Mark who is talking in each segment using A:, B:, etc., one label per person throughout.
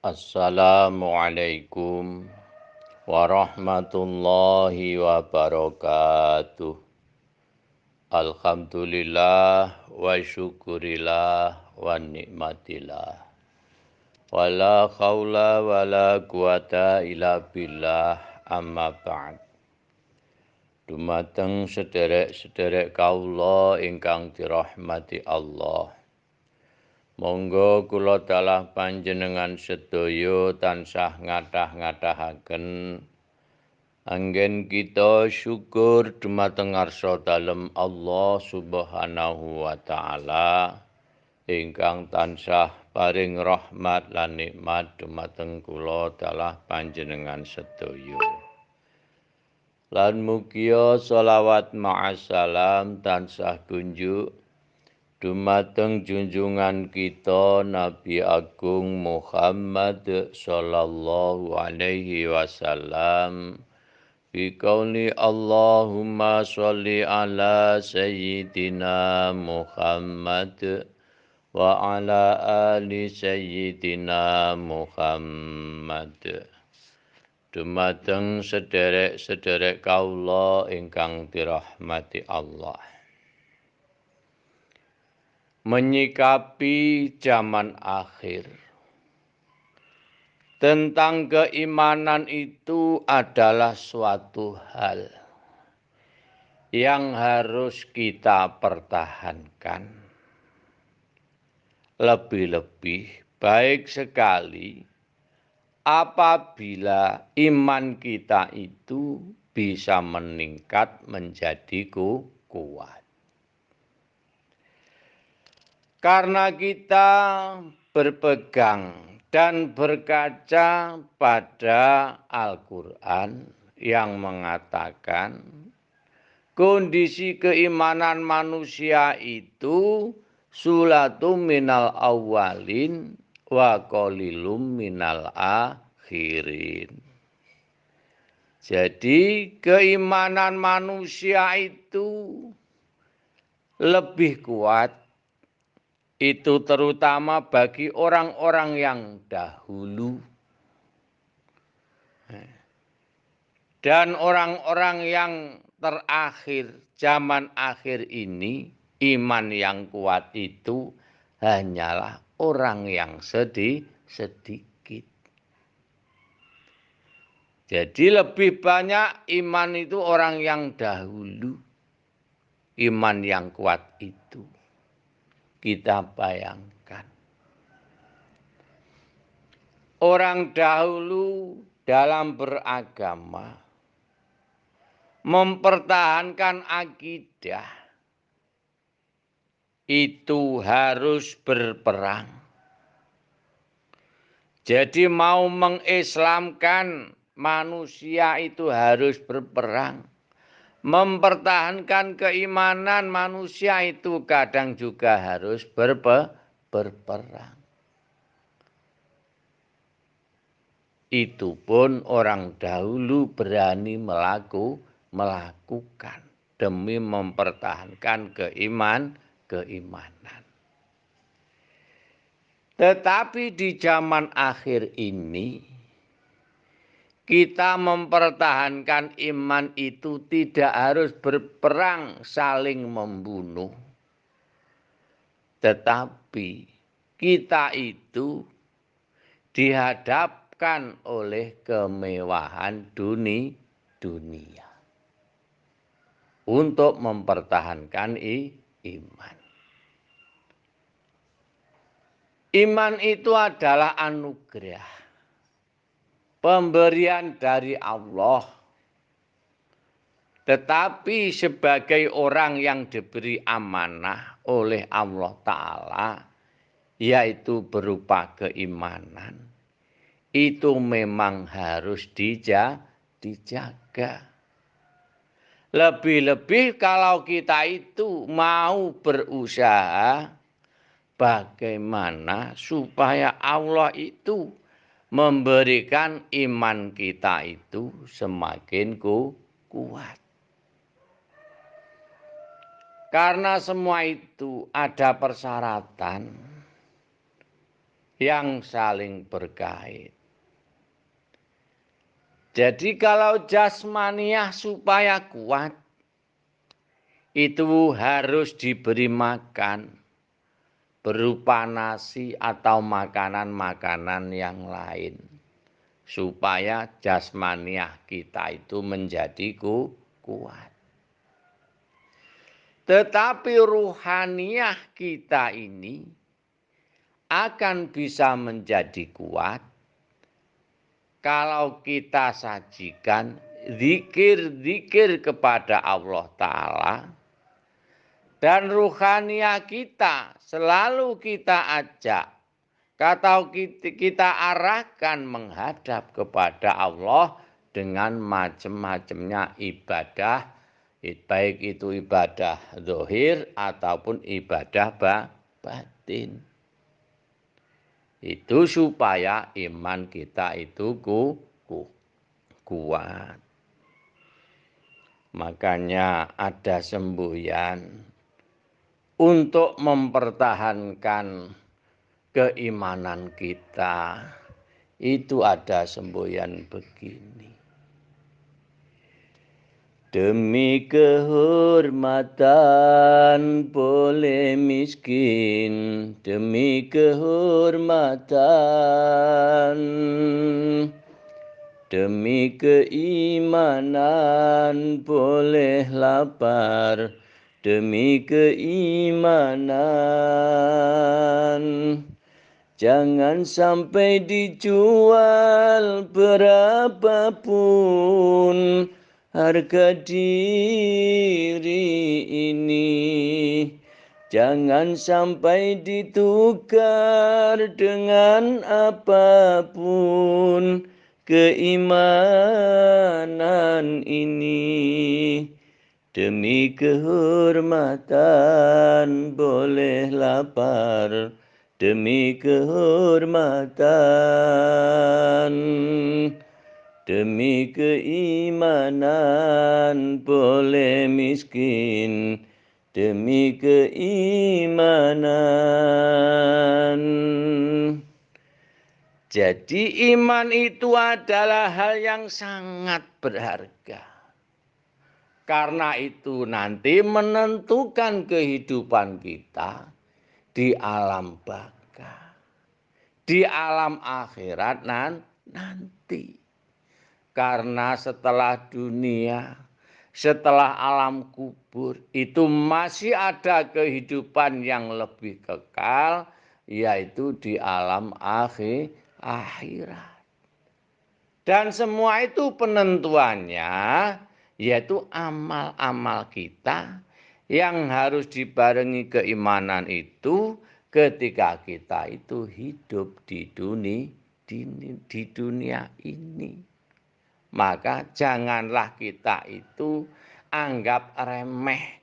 A: Assalamualaikum warahmatullahi wabarakatuh. Alhamdulillah wa syukurillah wa nikmatillah. Wala khawla wala quwata illa billah amma ba'd. Dumateng sederek-sederek kaula ingkang dirahmati Allah. Monggo kula dalah panjenengan sedaya tansah ngathah-ngathahaken anggen kita syukur dumateng ngarsa dalem Allah Subhanahu wa taala ingkang tansah paring rahmat lan nikmat dumateng kula dalah panjenengan sedaya. Lan mugia sholawat ma'asalam tansah kunjuk dumateng junjungan kita Nabi Agung Muhammad sallallahu alaihi wasallam biqauli Allahumma sholli ala sayyidina Muhammad wa ala ali sayyidina Muhammad. Dumateng sederek-sederek kaula ingkang dirahmati Allah. Menyikapi zaman akhir. Tentang keimanan itu adalah suatu hal yang harus kita pertahankan. Lebih-lebih baik sekali apabila iman kita itu bisa meningkat menjadi kuat. Karena kita berpegang dan berkaca pada Al-Quran yang mengatakan kondisi keimanan manusia itu sulatum minal awalin wa qalilum minal akhirin. Jadi keimanan manusia itu lebih kuat. Itu terutama bagi orang-orang yang dahulu dan orang-orang yang terakhir, zaman akhir ini, iman yang kuat itu hanyalah orang yang sedikit. Jadi lebih banyak iman itu orang yang dahulu, iman yang kuat itu. Kita bayangkan. Orang dahulu dalam beragama mempertahankan akidah itu harus berperang. Jadi mau mengislamkan manusia itu harus berperang. Mempertahankan keimanan manusia itu kadang juga harus berperang. Itu pun orang dahulu berani melakukan demi mempertahankan keimanan. Tetapi di zaman akhir ini kita mempertahankan iman itu tidak harus berperang saling membunuh. Tetapi kita itu dihadapkan oleh kemewahan dunia untuk mempertahankan iman. Iman itu adalah anugerah. Pemberian dari Allah. Tetapi sebagai orang yang diberi amanah oleh Allah Ta'ala, yaitu berupa keimanan, itu memang harus dijaga. Lebih-lebih kalau kita itu mau berusaha bagaimana supaya Allah itu memberikan iman kita itu semakin kuat. Karena semua itu ada persyaratan. yang saling berkait. Jadi kalau jasmaniah supaya kuat, itu harus diberi makan berupa nasi atau makanan-makanan yang lain. Supaya jasmaniah kita itu menjadi kuat. Tetapi ruhaniah kita ini akan bisa menjadi kuat kalau kita sajikan zikir-zikir kepada Allah Ta'ala. Dan ruhaniah kita selalu kita ajak, atau kita arahkan menghadap kepada Allah dengan macam-macamnya ibadah, baik itu ibadah zahir ataupun ibadah batin. Itu supaya iman kita itu kuat. Makanya ada semboyan untuk mempertahankan keimanan kita. Itu ada semboyan begini. Demi kehormatan boleh miskin, demi kehormatan, demi keimanan boleh lapar, demi keimanan. Jangan sampai dijual berapapun harga diri ini. Jangan sampai ditukar dengan apapun keimanan ini. Demi kehormatan boleh lapar, demi kehormatan, demi keimanan boleh miskin, demi keimanan. Jadi iman itu adalah hal yang sangat berharga. Karena itu nanti menentukan kehidupan kita di alam baka, di alam akhirat nanti. Karena setelah dunia, setelah alam kubur, itu masih ada kehidupan yang lebih kekal, yaitu di alam akhirat. Dan semua itu penentuannya yaitu amal-amal kita yang harus dibarengi keimanan itu ketika kita itu hidup di dunia ini. Maka janganlah kita itu anggap remeh,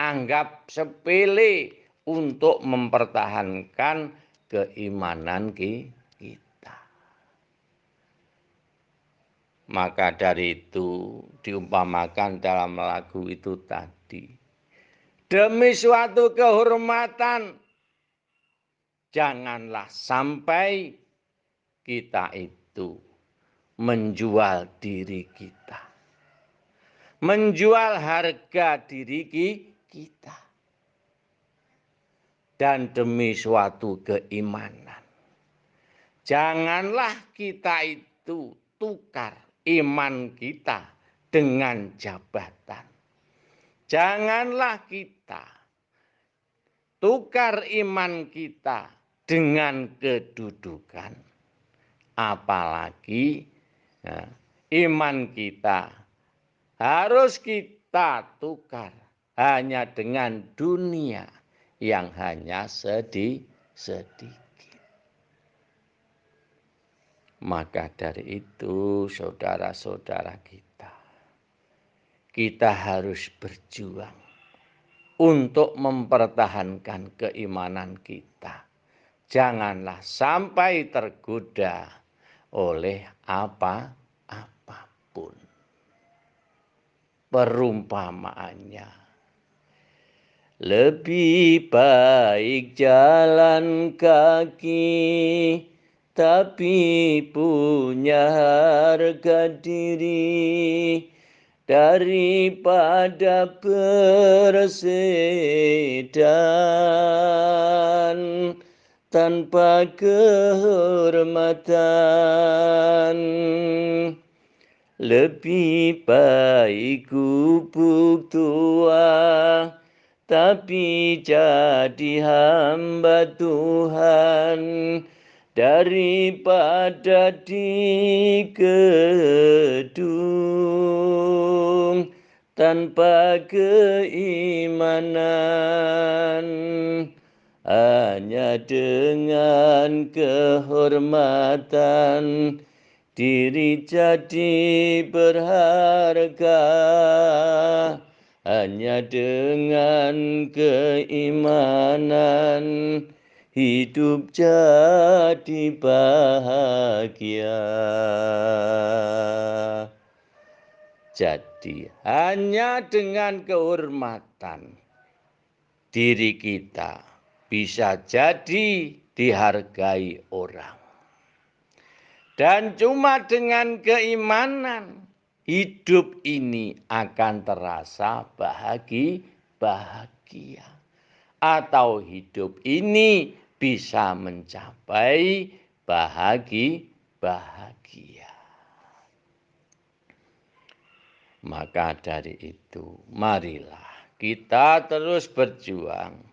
A: anggap sepele untuk mempertahankan keimanan kita. Maka dari itu diumpamakan dalam lagu itu tadi. Demi suatu kehormatan, janganlah sampai kita itu menjual diri kita. Menjual harga diri kita. Dan demi suatu keimanan. Janganlah kita itu tukar iman kita dengan jabatan. Janganlah kita tukar iman kita dengan kedudukan. Apalagi iman kita harus kita tukar hanya dengan dunia yang hanya sedikit. Maka dari itu saudara-saudara kita harus berjuang untuk mempertahankan keimanan kita. Janganlah sampai tergoda oleh apapun. Perumpamaannya, Lebih baik jalan kaki, tapi punya harga diri, daripada bersedan tanpa kehormatan. Lebih baik gubuk tua, tapi jadi hamba Tuhan, daripada di gedung tanpa keimanan. Hanya dengan kehormatan diri jadi berharga, hanya dengan keimanan hidup jadi bahagia. Jadi hanya dengan kehormatan diri kita bisa jadi dihargai orang. Dan cuma dengan keimanan hidup ini akan terasa bahagia. Atau hidup ini bisa mencapai bahagia. Maka dari itu, marilah kita terus berjuang.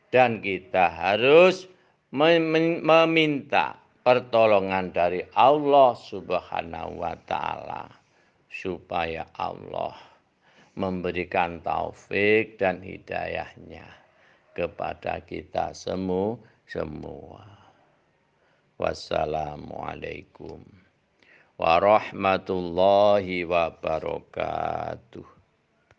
A: Dan kita harus meminta pertolongan dari Allah Subhanahu wa Ta'ala, supaya Allah memberikan taufik dan hidayahnya kepada kita semua. Wassalamualaikum warahmatullahi wabarakatuh.